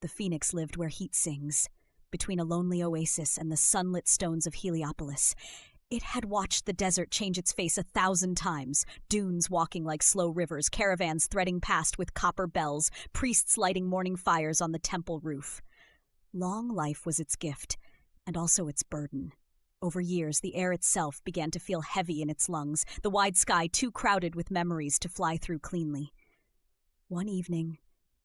The phoenix lived where heat sings, between a lonely oasis and the sunlit stones of Heliopolis. It had watched the desert change its face 1,000 times, dunes walking like slow rivers, caravans threading past with copper bells, priests lighting morning fires on the temple roof. Long life was its gift, and also its burden. Over years, the air itself began to feel heavy in its lungs, the wide sky too crowded with memories to fly through cleanly. One evening,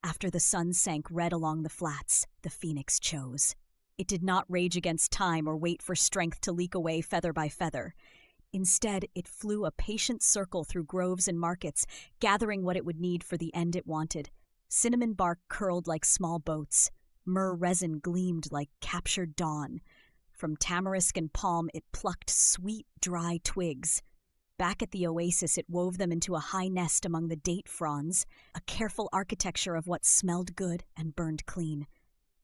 after the sun sank red along the flats, the phoenix chose. It did not rage against time or wait for strength to leak away feather by feather. Instead, it flew a patient circle through groves and markets, gathering what it would need for the end it wanted. Cinnamon bark curled like small boats. Myrrh resin gleamed like captured dawn. From tamarisk and palm, it plucked sweet, dry twigs. Back at the oasis, it wove them into a high nest among the date fronds, a careful architecture of what smelled good and burned clean.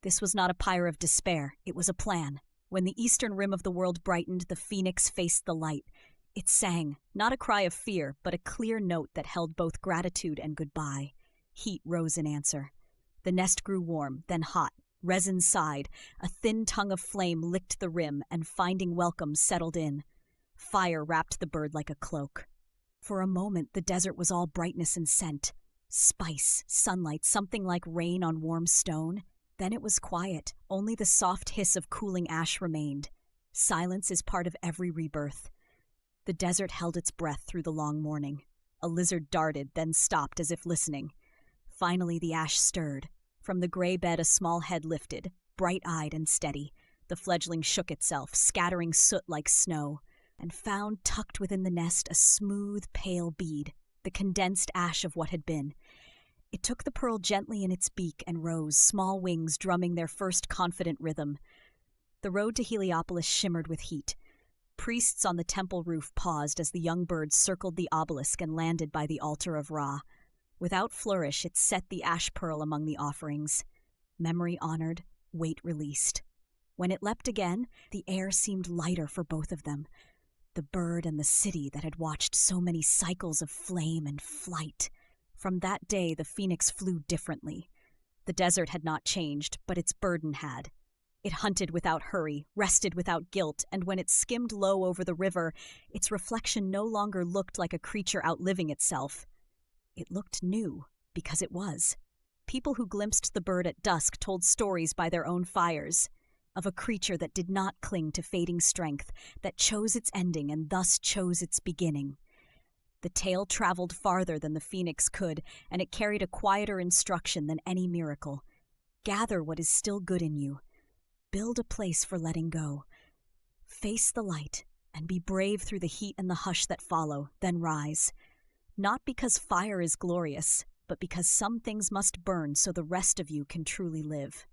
This was not a pyre of despair, it was a plan. When the eastern rim of the world brightened, the phoenix faced the light. It sang, not a cry of fear, but a clear note that held both gratitude and goodbye. Heat rose in answer. The nest grew warm, then hot. Resin sighed. A thin tongue of flame licked the rim, and finding welcome settled in. Fire wrapped the bird like a cloak. For a moment, the desert was all brightness and scent. Spice, sunlight, something like rain on warm stone. Then it was quiet. Only the soft hiss of cooling ash remained. Silence is part of every rebirth. The desert held its breath through the long morning. A lizard darted, then stopped as if listening. Finally, the ash stirred. From the gray bed, a small head lifted, bright-eyed and steady. The fledgling shook itself, scattering soot like snow, and found tucked within the nest a smooth, pale bead, the condensed ash of what had been. It took the pearl gently in its beak and rose, small wings drumming their first confident rhythm. The road to Heliopolis shimmered with heat. Priests on the temple roof paused as the young bird circled the obelisk and landed by the altar of Ra. Without flourish, it set the ash pearl among the offerings. Memory honored, weight released. When it leapt again, the air seemed lighter for both of them. The bird and the city that had watched so many cycles of flame and flight. From that day, the phoenix flew differently. The desert had not changed, but its burden had. It hunted without hurry, rested without guilt, and when it skimmed low over the river, its reflection no longer looked like a creature outliving itself. It looked new, because it was. People who glimpsed the bird at dusk told stories by their own fires, of a creature that did not cling to fading strength, that chose its ending and thus chose its beginning. The tale traveled farther than the phoenix could, and it carried a quieter instruction than any miracle. Gather what is still good in you. Build a place for letting go. Face the light, and be brave through the heat and the hush that follow, then rise. Not because fire is glorious, but because some things must burn so the rest of you can truly live.